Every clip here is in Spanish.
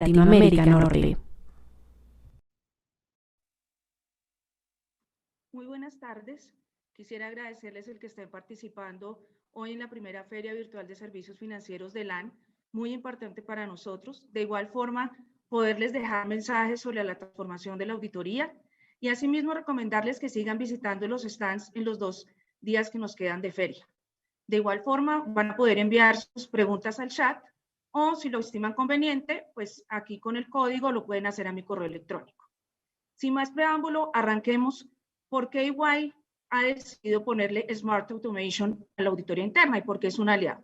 Latinoamérica Norte. Muy buenas tardes. Quisiera agradecerles el que estén participando hoy en la primera Feria Virtual de Servicios Financieros de LAN, muy importante para nosotros. De igual forma, poderles dejar mensajes sobre la transformación de la auditoría y asimismo recomendarles que sigan visitando los stands en los 2 días que nos quedan de feria. De igual forma, van a poder enviar sus preguntas al chat o si lo estiman conveniente, pues aquí con el código lo pueden hacer a mi correo electrónico. Sin más preámbulo, arranquemos. ¿Por qué EY ha decidido ponerle Smart Automation a la auditoría interna y por qué es un aliado?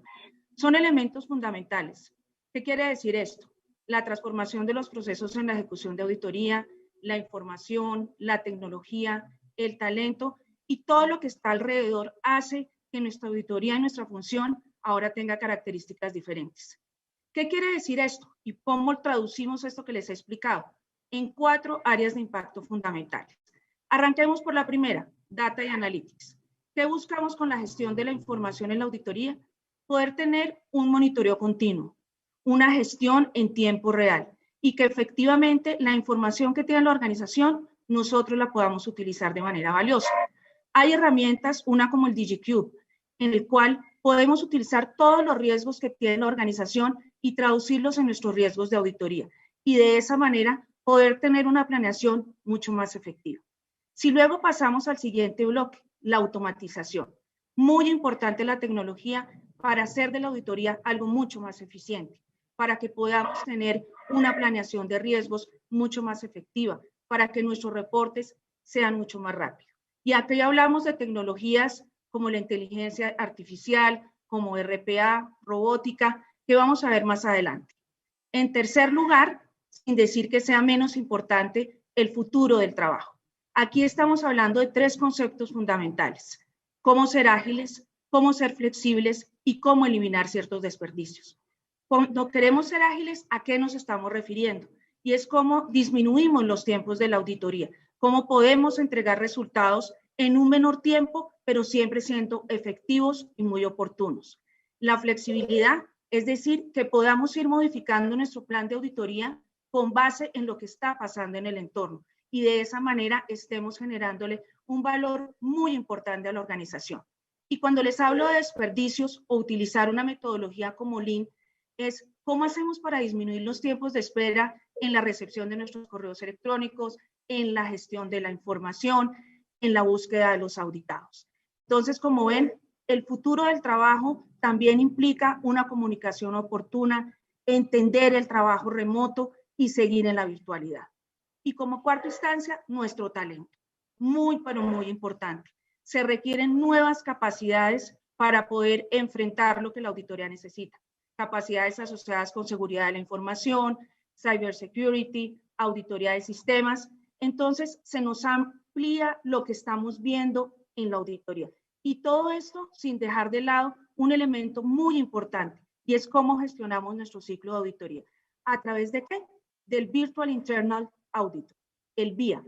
Son elementos fundamentales. ¿Qué quiere decir esto? La transformación de los procesos en la ejecución de auditoría, la información, la tecnología, el talento y todo lo que está alrededor hace que nuestra auditoría y nuestra función ahora tenga características diferentes. ¿Qué quiere decir esto? ¿Y cómo traducimos esto que les he explicado? En 4 áreas de impacto fundamentales. Arranquemos por la primera, Data y Analytics. ¿Qué buscamos con la gestión de la información en la auditoría? Poder tener un monitoreo continuo, una gestión en tiempo real y que efectivamente la información que tiene la organización nosotros la podamos utilizar de manera valiosa. Hay herramientas, una como el DigiCube, en el cual podemos utilizar todos los riesgos que tiene la organización y traducirlos en nuestros riesgos de auditoría y de esa manera poder tener una planeación mucho más efectiva. Si luego pasamos al siguiente bloque, la automatización. Muy importante la tecnología para hacer de la auditoría algo mucho más eficiente, para que podamos tener una planeación de riesgos mucho más efectiva, para que nuestros reportes sean mucho más rápidos. Y aquí hablamos de tecnologías como la inteligencia artificial, como RPA, robótica, que vamos a ver más adelante. En tercer lugar, sin decir que sea menos importante, el futuro del trabajo. Aquí estamos hablando de 3 conceptos fundamentales: cómo ser ágiles, cómo ser flexibles y cómo eliminar ciertos desperdicios. Cuando queremos ser ágiles, ¿a qué nos estamos refiriendo? Y es cómo disminuimos los tiempos de la auditoría, cómo podemos entregar resultados en un menor tiempo, pero siempre siendo efectivos y muy oportunos. La flexibilidad, es decir, que podamos ir modificando nuestro plan de auditoría con base en lo que está pasando en el entorno y de esa manera estemos generándole un valor muy importante a la organización. Y cuando les hablo de desperdicios o utilizar una metodología como Lean, es cómo hacemos para disminuir los tiempos de espera en la recepción de nuestros correos electrónicos, en la gestión de la información, en la búsqueda de los auditados. Entonces, como ven, el futuro del trabajo también implica una comunicación oportuna, entender el trabajo remoto y seguir en la virtualidad. Y como cuarta instancia, nuestro talento. Muy, pero muy importante. Se requieren nuevas capacidades para poder enfrentar lo que la auditoría necesita. Capacidades asociadas con seguridad de la información, cybersecurity, auditoría de sistemas. Entonces, se nos amplía lo que estamos viendo en la auditoría. Y todo esto sin dejar de lado un elemento muy importante, y es cómo gestionamos nuestro ciclo de auditoría. ¿A través de qué? Del Virtual Internal Audit, el VIA,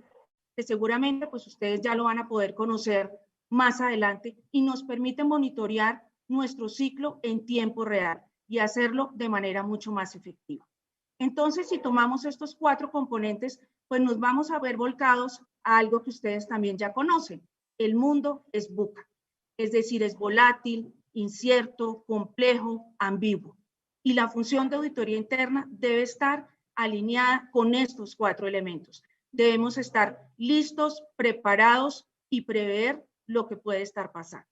que seguramente pues ustedes ya lo van a poder conocer más adelante y nos permite monitorear nuestro ciclo en tiempo real y hacerlo de manera mucho más efectiva. Entonces, si tomamos estos 4 componentes, pues nos vamos a ver volcados a algo que ustedes también ya conocen. El mundo es VUCA, es decir, es volátil, incierto, complejo, ambiguo. Y la función de auditoría interna debe estar alineada con estos 4 elementos. Debemos estar listos, preparados y prever lo que puede estar pasando.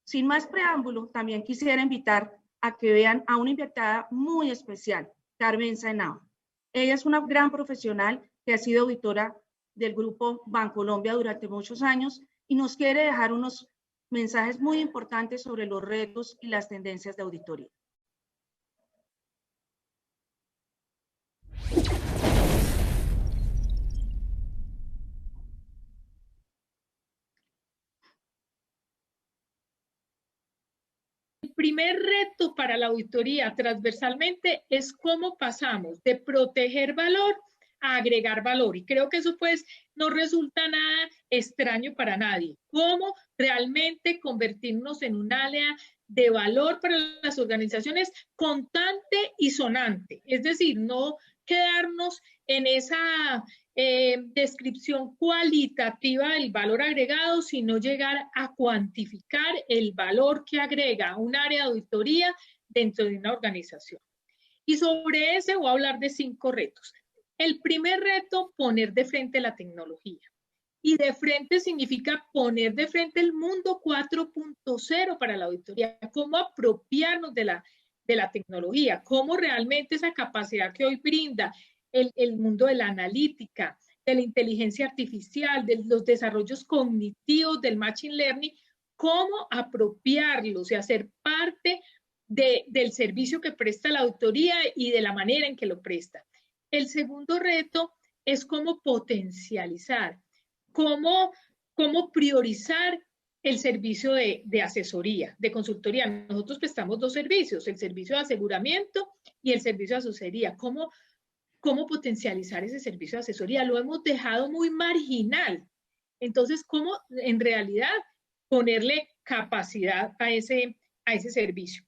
Sin más preámbulo, también quisiera invitar a que vean a una invitada muy especial, Carmen Sainao. Ella es una gran profesional que ha sido auditora del grupo Bancolombia durante muchos años y nos quiere dejar unos mensajes muy importantes sobre los retos y las tendencias de auditoría. El primer reto para la auditoría transversalmente es cómo pasamos de proteger valor a agregar valor. Y creo que eso pues no resulta nada extraño para nadie. Cómo realmente convertirnos en un área de valor para las organizaciones contante y sonante. Es decir, no quedarnos en esa descripción cualitativa del valor agregado, sino llegar a cuantificar el valor que agrega un área de auditoría dentro de una organización. Y sobre ese voy a hablar de 5 retos. El primer reto, poner de frente la tecnología. Y de frente significa poner de frente el mundo 4.0 para la auditoría, cómo apropiarnos de la tecnología, cómo realmente esa capacidad que hoy brinda el mundo de la analítica, de la inteligencia artificial, de los desarrollos cognitivos, del machine learning, cómo apropiarlos y hacer parte del servicio que presta la auditoría y de la manera en que lo presta. El segundo reto es cómo potencializar, cómo priorizar el servicio de asesoría, de consultoría. Nosotros prestamos 2 servicios, el servicio de aseguramiento y el servicio de asesoría. ¿Cómo potencializar ese servicio de asesoría? Lo hemos dejado muy marginal. Entonces, ¿cómo en realidad ponerle capacidad a ese servicio?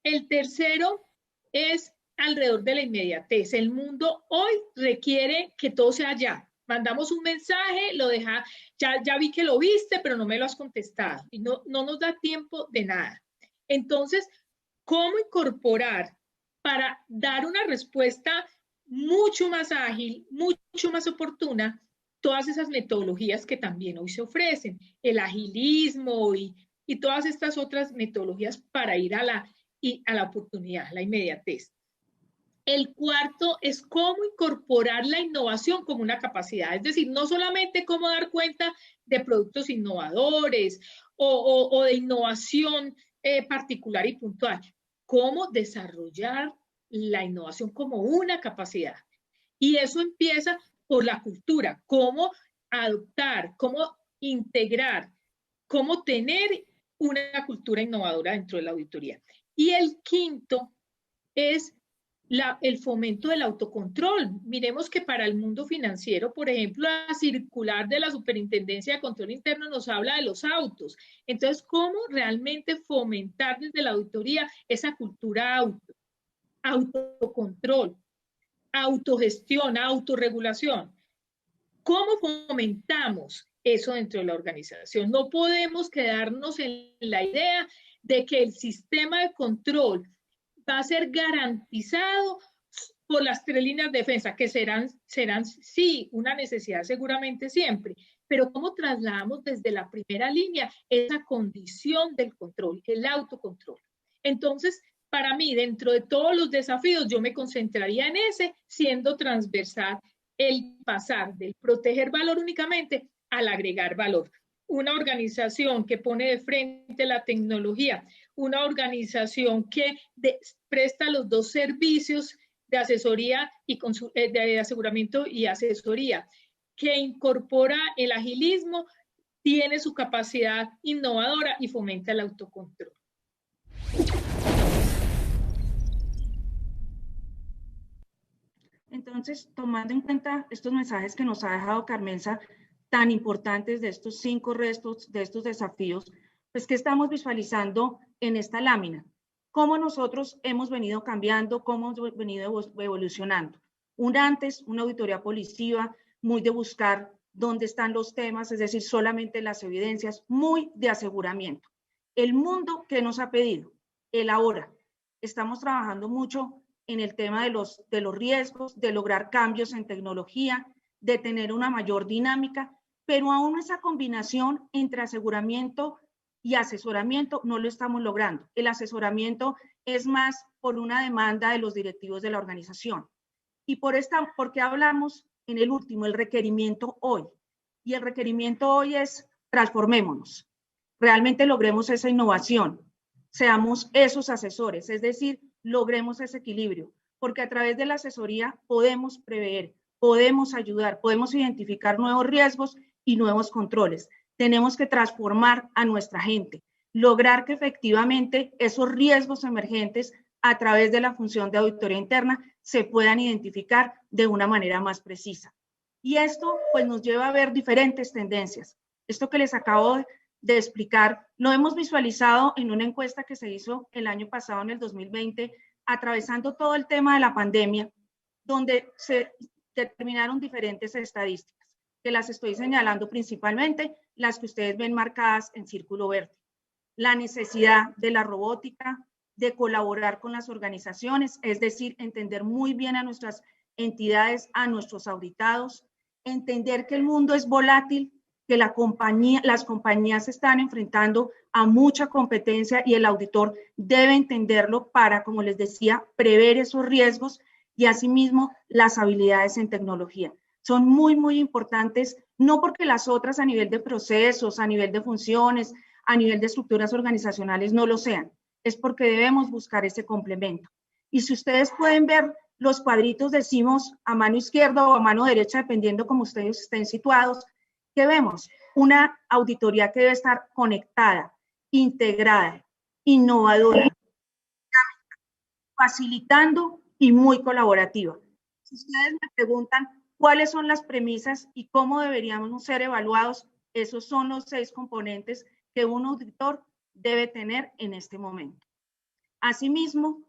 El tercero es alrededor de la inmediatez. El mundo hoy requiere que todo sea ya. Mandamos un mensaje, lo deja, ya vi que lo viste, pero no me lo has contestado. Y no nos da tiempo de nada. Entonces, ¿cómo incorporar para dar una respuesta mucho más ágil, mucho más oportuna, todas esas metodologías que también hoy se ofrecen? El agilismo y todas estas otras metodologías para ir a la oportunidad, la inmediatez. El cuarto es cómo incorporar la innovación como una capacidad, es decir, no solamente cómo dar cuenta de productos innovadores o de innovación particular y puntual, cómo desarrollar la innovación como una capacidad. Y eso empieza por la cultura, cómo adoptar, cómo integrar, cómo tener una cultura innovadora dentro de la auditoría. Y el quinto es el fomento del autocontrol. Miremos que para el mundo financiero, por ejemplo, la circular de la Superintendencia de Control Interno nos habla de los autos. Entonces, ¿cómo realmente fomentar desde la auditoría esa cultura autocontrol, autogestión, autorregulación? ¿Cómo fomentamos eso dentro de la organización? No podemos quedarnos en la idea de que el sistema de control va a ser garantizado por las 3 líneas de defensa, que serán sí una necesidad seguramente siempre, pero ¿cómo trasladamos desde la primera línea esa condición del control, el autocontrol? Entonces, para mí, dentro de todos los desafíos, yo me concentraría en ese, siendo transversal el pasar del proteger valor únicamente al agregar valor. Una organización que pone de frente la tecnología, una organización que presta los 2 servicios de asesoría y de aseguramiento y asesoría, que incorpora el agilismo, tiene su capacidad innovadora y fomenta el autocontrol. Entonces, tomando en cuenta estos mensajes que nos ha dejado Carmenza, tan importantes de estos 5 restos, de estos desafíos, pues, ¿qué estamos visualizando en esta lámina? ¿Cómo nosotros hemos venido cambiando, cómo hemos venido evolucionando? Un antes, una auditoría policiva, muy de buscar dónde están los temas, es decir, solamente las evidencias, muy de aseguramiento. El mundo, ¿qué nos ha pedido? El ahora. Estamos trabajando mucho en el tema de los riesgos, de lograr cambios en tecnología, de tener una mayor dinámica, pero aún esa combinación entre aseguramiento y asesoramiento no lo estamos logrando. El asesoramiento es más por una demanda de los directivos de la organización. Y porque hablamos en el último, el requerimiento hoy. Y el requerimiento hoy es transformémonos. Realmente logremos esa innovación. Seamos esos asesores, es decir, logremos ese equilibrio. Porque a través de la asesoría podemos prever, podemos ayudar, podemos identificar nuevos riesgos y nuevos controles. Tenemos que transformar a nuestra gente, lograr que efectivamente esos riesgos emergentes a través de la función de auditoría interna se puedan identificar de una manera más precisa. Y esto pues nos lleva a ver diferentes tendencias. Esto que les acabo de explicar lo hemos visualizado en una encuesta que se hizo el año pasado, en el 2020, atravesando todo el tema de la pandemia, donde se determinaron diferentes estadísticas, que las estoy señalando principalmente, las que ustedes ven marcadas en círculo verde. La necesidad de la robótica, de colaborar con las organizaciones, es decir, entender muy bien a nuestras entidades, a nuestros auditados, entender que el mundo es volátil, que las compañías se están enfrentando a mucha competencia y el auditor debe entenderlo para, como les decía, prever esos riesgos y asimismo las habilidades en tecnología. Son muy, muy importantes, no porque las otras a nivel de procesos, a nivel de funciones, a nivel de estructuras organizacionales no lo sean, es porque debemos buscar ese complemento. Y si ustedes pueden ver los cuadritos, decimos a mano izquierda o a mano derecha, dependiendo como ustedes estén situados, ¿qué vemos? Una auditoría que debe estar conectada, integrada, innovadora, facilitando y muy colaborativa. Si ustedes me preguntan cuáles son las premisas y cómo deberíamos ser evaluados, esos son los 6 componentes que un auditor debe tener en este momento. Asimismo,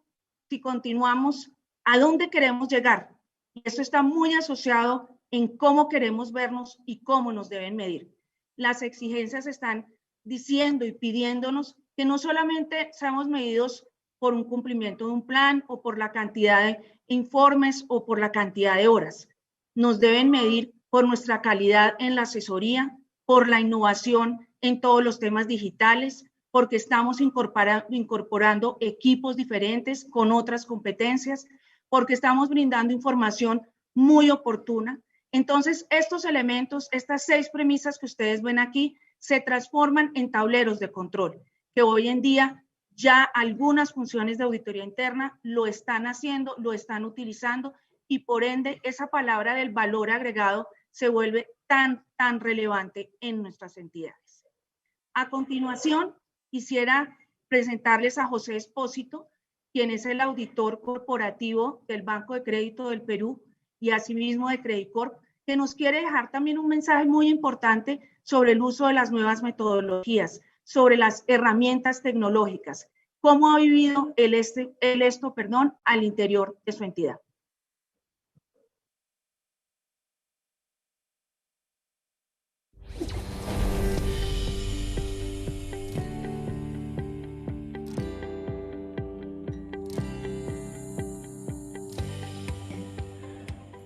si continuamos, ¿a dónde queremos llegar? Y eso está muy asociado en cómo queremos vernos y cómo nos deben medir. Las exigencias están diciendo y pidiéndonos que no solamente seamos medidos por un cumplimiento de un plan o por la cantidad de informes o por la cantidad de horas. Nos deben medir por nuestra calidad en la asesoría, por la innovación en todos los temas digitales, porque estamos incorporando equipos diferentes con otras competencias, porque estamos brindando información muy oportuna. Entonces, estos elementos, estas 6 premisas que ustedes ven aquí, se transforman en tableros de control, que hoy en día ya algunas funciones de auditoría interna lo están haciendo, lo están utilizando y por ende esa palabra del valor agregado se vuelve tan relevante en nuestras entidades. A continuación, quisiera presentarles a José Espósito, quien es el auditor corporativo del Banco de Crédito del Perú y asimismo de Credicorp, que nos quiere dejar también un mensaje muy importante sobre el uso de las nuevas metodologías, sobre las herramientas tecnológicas, cómo ha vivido esto al interior de su entidad.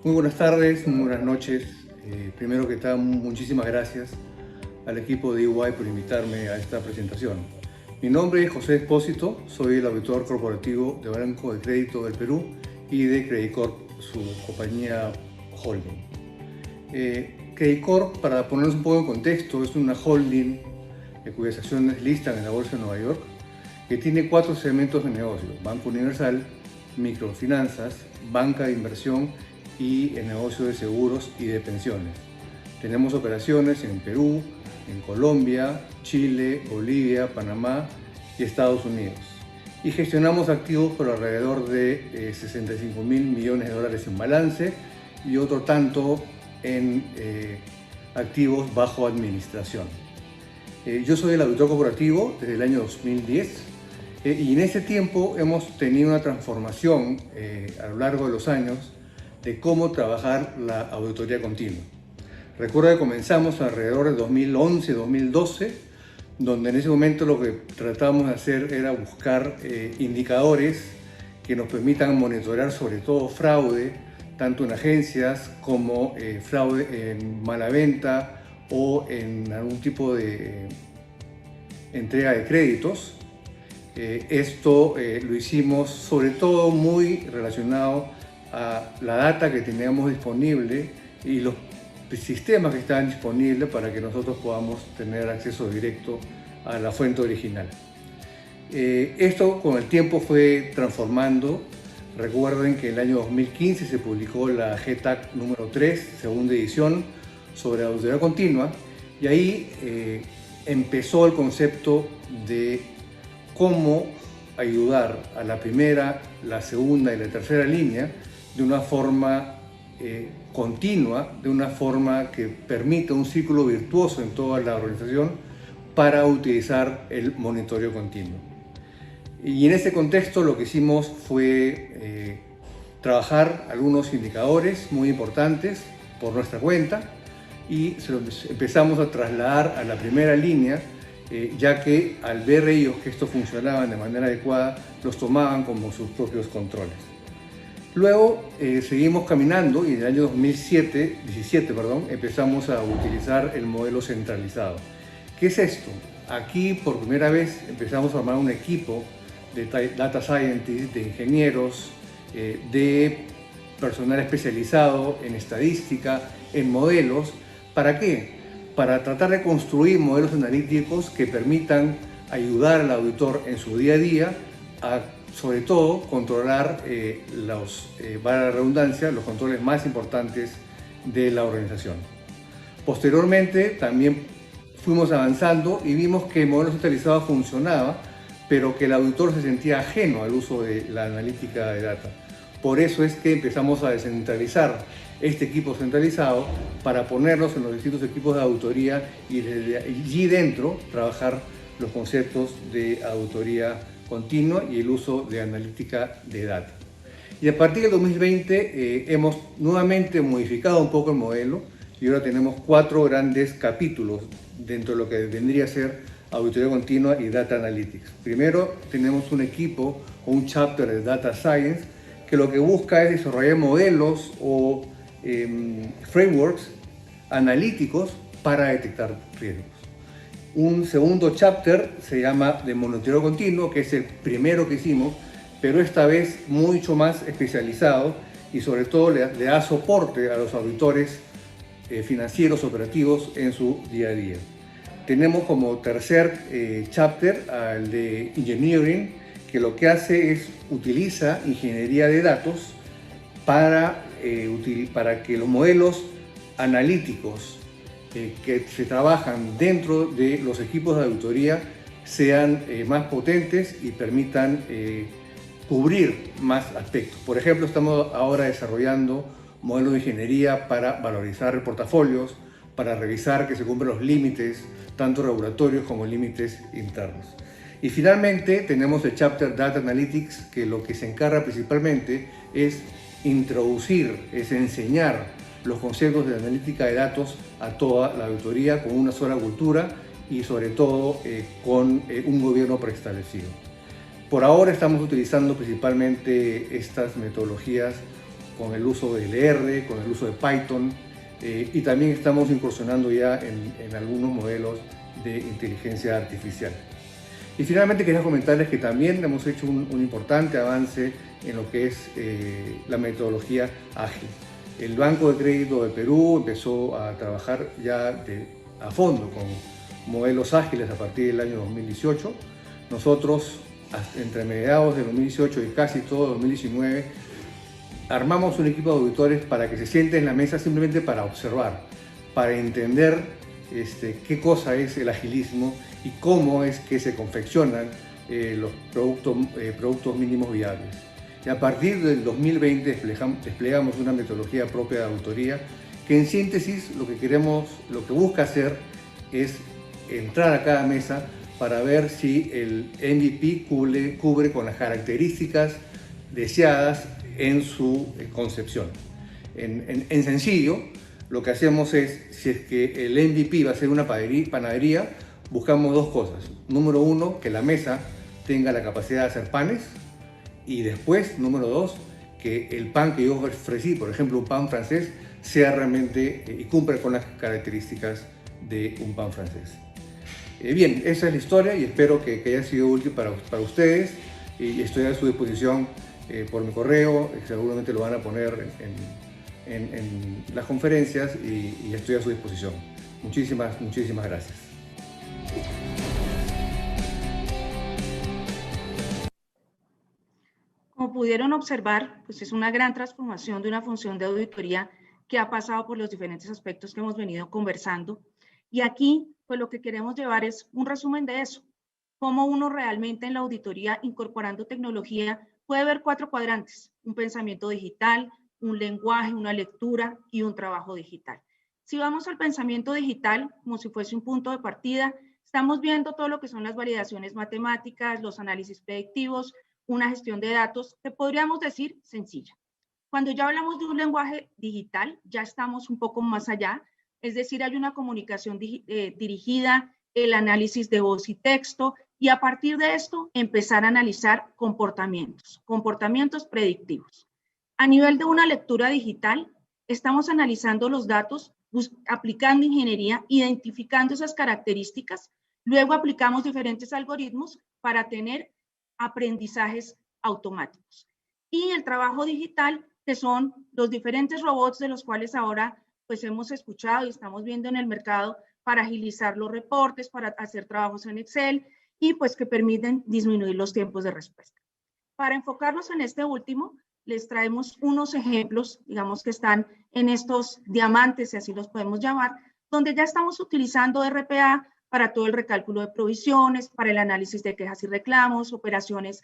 Muy buenas tardes, muy buenas noches. Primero que todo, muchísimas gracias al equipo de EY por invitarme a esta presentación. Mi nombre es José Espósito, soy el auditor corporativo de Banco de Crédito del Perú y de Credicorp, su compañía holding. Credicorp, para ponernos un poco en contexto, es una holding cuyas acciones listan en la Bolsa de Nueva York, que tiene 4 segmentos de negocio: Banco Universal, microfinanzas, banca de inversión y el negocio de seguros y de pensiones. Tenemos operaciones en Perú, en Colombia, Chile, Bolivia, Panamá y Estados Unidos. Y gestionamos activos por alrededor de 65.000 millones de dólares en balance y otro tanto en activos bajo administración. Yo soy el auditor corporativo desde el año 2010 y en ese tiempo hemos tenido una transformación a lo largo de los años de cómo trabajar la auditoría continua. Recuerdo que comenzamos alrededor de 2011-2012, donde en ese momento lo que tratábamos de hacer era buscar indicadores que nos permitan monitorear sobre todo fraude, tanto en agencias como fraude en mala venta o en algún tipo de entrega de créditos. Esto lo hicimos sobre todo muy relacionado a la data que teníamos disponible y los sistemas que estaban disponibles para que nosotros podamos tener acceso directo a la fuente original. Esto con el tiempo fue transformando. Recuerden que en el año 2015 se publicó la GTAC número 3, segunda edición, sobre auditoría continua, y ahí empezó el concepto de cómo ayudar a la primera, la segunda y la tercera línea de una forma continua, de una forma que permita un círculo virtuoso en toda la organización para utilizar el monitoreo continuo. Y en ese contexto lo que hicimos fue trabajar algunos indicadores muy importantes por nuestra cuenta y se los empezamos a trasladar a la primera línea, ya que al ver ellos que esto funcionaba de manera adecuada, los tomaban como sus propios controles. Luego seguimos caminando y en el año 2017 empezamos a utilizar el modelo centralizado. ¿Qué es esto? Aquí por primera vez empezamos a formar un equipo de data scientists, de ingenieros, de personal especializado en estadística, en modelos. ¿Para qué? Para tratar de construir modelos analíticos que permitan ayudar al auditor en su día a día a, sobre todo, controlar para la redundancia, los controles más importantes de la organización. Posteriormente, también fuimos avanzando y vimos que el modelo centralizado funcionaba, pero que el auditor se sentía ajeno al uso de la analítica de data. Por eso es que empezamos a descentralizar este equipo centralizado para ponerlos en los distintos equipos de auditoría y desde allí dentro trabajar los conceptos de auditoría continua y el uso de analítica de data. Y a partir del 2020 hemos nuevamente modificado un poco el modelo y ahora tenemos 4 grandes capítulos dentro de lo que vendría a ser auditoría continua y data analytics. Primero tenemos un equipo o un chapter de data science que lo que busca es desarrollar modelos o frameworks analíticos para detectar riesgos. Un segundo chapter se llama de monitoreo continuo, que es el primero que hicimos, pero esta vez mucho más especializado y sobre todo le da soporte a los auditores financieros operativos en su día a día. Tenemos como tercer chapter al de engineering, que lo que hace es utiliza ingeniería de datos para que los modelos analíticos que se trabajan dentro de los equipos de auditoría sean más potentes y permitan cubrir más aspectos. Por ejemplo, estamos ahora desarrollando modelos de ingeniería para valorizar portafolios, para revisar que se cumplen los límites, tanto regulatorios como límites internos. Y finalmente tenemos el chapter Data Analytics, que lo que se encarga principalmente es introducir, es enseñar los conceptos de analítica de datos a toda la auditoría con una sola cultura y sobre todo con un gobierno preestablecido. Por ahora estamos utilizando principalmente estas metodologías con el uso de LR, con el uso de Python y también estamos incursionando ya en algunos modelos de inteligencia artificial. Y finalmente quería comentarles que también hemos hecho un importante avance en lo que es la metodología ágil. El Banco de Crédito de Perú empezó a trabajar ya a fondo con modelos ágiles a partir del año 2018. Nosotros, entre mediados de 2018 y casi todo 2019, armamos un equipo de auditores para que se sienten en la mesa simplemente para observar, para entender qué cosa es el agilismo y cómo es que se confeccionan los productos mínimos viables. Y a partir del 2020 desplegamos una metodología propia de auditoría que en síntesis lo que busca hacer es entrar a cada mesa para ver si el MVP cubre con las características deseadas en su concepción. En sencillo, lo que hacemos es, si es que el MVP va a ser una panadería, buscamos dos cosas. Número uno, que la mesa tenga la capacidad de hacer panes. Y después, número dos, que el pan que yo ofrecí, por ejemplo un pan francés, sea realmente y cumpla con las características de un pan francés. Bien, esa es la historia y espero que haya sido útil para ustedes y estoy a su disposición por mi correo, seguramente lo van a poner en las conferencias y estoy a su disposición. Muchísimas gracias. Como pudieron observar, pues es una gran transformación de una función de auditoría que ha pasado por los diferentes aspectos que hemos venido conversando. Y aquí, pues lo que queremos llevar es un resumen de eso. Cómo uno realmente en la auditoría, incorporando tecnología, puede ver 4 cuadrantes: un pensamiento digital, un lenguaje, una lectura y un trabajo digital. Si vamos al pensamiento digital, como si fuese un punto de partida, estamos viendo todo lo que son las validaciones matemáticas, los análisis predictivos, una gestión de datos que podríamos decir sencilla. Cuando ya hablamos de un lenguaje digital, ya estamos un poco más allá, es decir, hay una comunicación dirigida, el análisis de voz y texto, y a partir de esto empezar a analizar comportamientos predictivos. A nivel de una lectura digital, estamos analizando los datos, aplicando ingeniería, identificando esas características, luego aplicamos diferentes algoritmos para tener aprendizajes automáticos. Y el trabajo digital, que son los diferentes robots de los cuales ahora pues hemos escuchado y estamos viendo en el mercado para agilizar los reportes, para hacer trabajos en Excel y pues que permiten disminuir los tiempos de respuesta. Para enfocarnos en este último, les traemos unos ejemplos, digamos que están en estos diamantes, si así los podemos llamar, donde ya estamos utilizando RPA para todo el recálculo de provisiones, para el análisis de quejas y reclamos, operaciones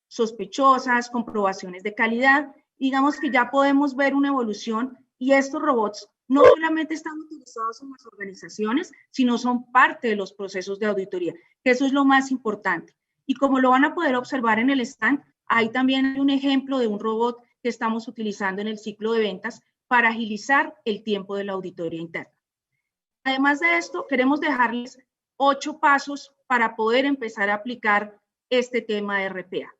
sospechosas, comprobaciones de calidad. Digamos que ya podemos ver una evolución y estos robots no solamente están utilizados en las organizaciones, sino son parte de los procesos de auditoría, que eso es lo más importante. Y como lo van a poder observar en el stand, hay también un ejemplo de un robot que estamos utilizando en el ciclo de ventas para agilizar el tiempo de la auditoría interna. Además de esto, queremos dejarles 8 pasos para poder empezar a aplicar este tema de RPA.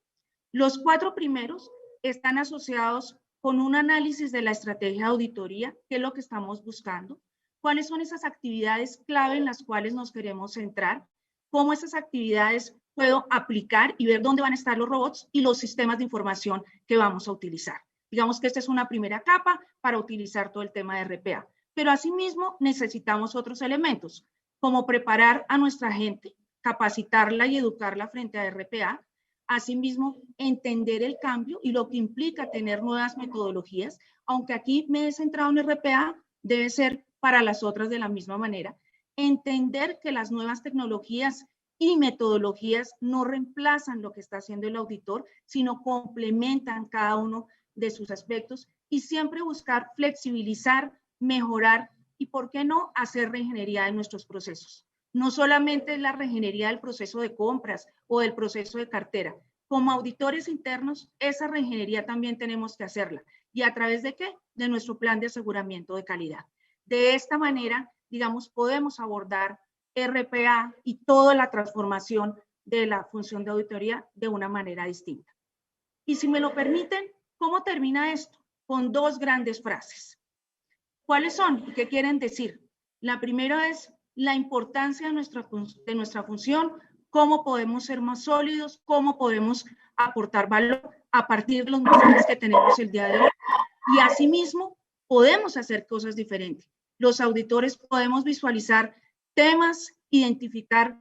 Los 4 primeros están asociados con un análisis de la estrategia de auditoría, qué es lo que estamos buscando, cuáles son esas actividades clave en las cuales nos queremos centrar, cómo esas actividades puedo aplicar y ver dónde van a estar los robots y los sistemas de información que vamos a utilizar. Digamos que esta es una primera capa para utilizar todo el tema de RPA. Pero asimismo necesitamos otros elementos, como preparar a nuestra gente, capacitarla y educarla frente a RPA, asimismo entender el cambio y lo que implica tener nuevas metodologías, aunque aquí me he centrado en RPA, debe ser para las otras de la misma manera, entender que las nuevas tecnologías y metodologías no reemplazan lo que está haciendo el auditor, sino complementan cada uno de sus aspectos y siempre buscar flexibilizar, mejorar y, ¿por qué no?, hacer reingeniería de nuestros procesos. No solamente la reingeniería del proceso de compras o del proceso de cartera. Como auditores internos, esa reingeniería también tenemos que hacerla. ¿Y a través de qué? De nuestro plan de aseguramiento de calidad. De esta manera, digamos, podemos abordar RPA y toda la transformación de la función de auditoría de una manera distinta. Y si me lo permiten, ¿cómo termina esto? Con 2 grandes frases. ¿Cuáles son y qué quieren decir? La primera es la importancia de nuestra función, cómo podemos ser más sólidos, cómo podemos aportar valor a partir de los mensajes que tenemos el día de hoy. Y asimismo, podemos hacer cosas diferentes. Los auditores podemos visualizar temas, identificar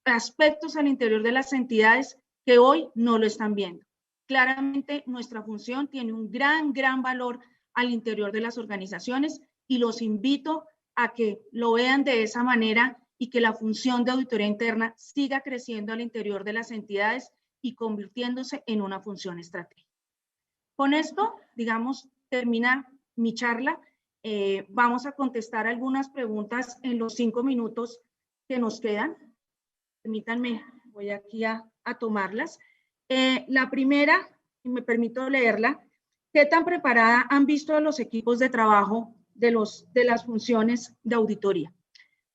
aspectos al interior de las entidades que hoy no lo están viendo. Claramente, nuestra función tiene un gran valor al interior de las organizaciones y los invito a que lo vean de esa manera y que la función de auditoría interna siga creciendo al interior de las entidades y convirtiéndose en una función estratégica. Con esto, digamos, termina mi charla. Vamos a contestar algunas preguntas en los 5 minutos que nos quedan. Permítanme, voy aquí a tomarlas. La primera, y me permito leerla, ¿qué tan preparada han visto los equipos de trabajo de las funciones de auditoría?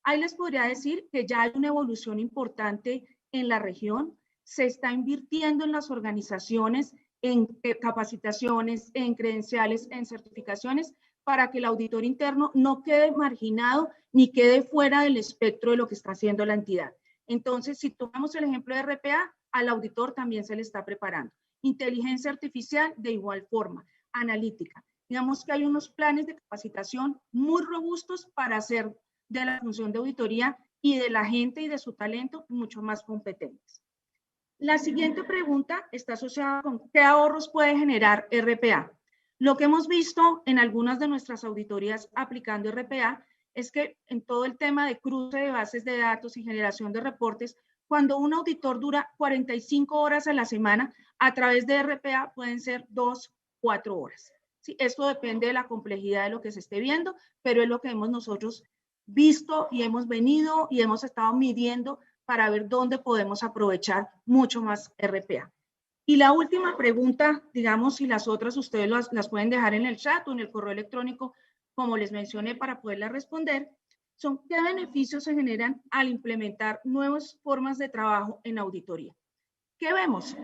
Ahí les podría decir que ya hay una evolución importante en la región, se está invirtiendo en las organizaciones, en capacitaciones, en credenciales, en certificaciones, para que el auditor interno no quede marginado ni quede fuera del espectro de lo que está haciendo la entidad. Entonces, si tomamos el ejemplo de RPA, al auditor también se le está preparando. Inteligencia artificial de igual forma, analítica. Digamos que hay unos planes de capacitación muy robustos para hacer de la función de auditoría y de la gente y de su talento mucho más competentes. La siguiente pregunta está asociada con ¿qué ahorros puede generar RPA? Lo que hemos visto en algunas de nuestras auditorías aplicando RPA es que en todo el tema de cruce de bases de datos y generación de reportes, cuando un auditor dura 45 horas a la semana, a través de RPA pueden ser 2, 4 horas. Sí, esto depende de la complejidad de lo que se esté viendo, pero es lo que hemos nosotros visto y hemos venido y hemos estado midiendo para ver dónde podemos aprovechar mucho más RPA. Y la última pregunta, digamos, si las otras ustedes las pueden dejar en el chat o en el correo electrónico, como les mencioné, para poderlas responder, son qué beneficios se generan al implementar nuevas formas de trabajo en auditoría. ¿Qué vemos?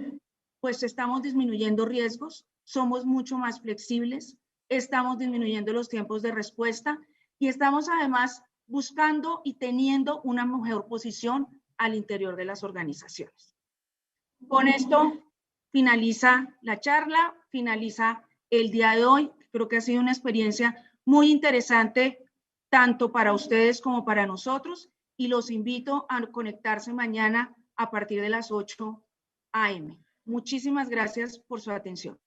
Pues estamos disminuyendo riesgos, somos mucho más flexibles, estamos disminuyendo los tiempos de respuesta y estamos además buscando y teniendo una mejor posición al interior de las organizaciones. Con esto finaliza la charla, finaliza el día de hoy. Creo que ha sido una experiencia muy interesante tanto para ustedes como para nosotros y los invito a conectarse mañana a partir de las 8 a.m. Muchísimas gracias por su atención.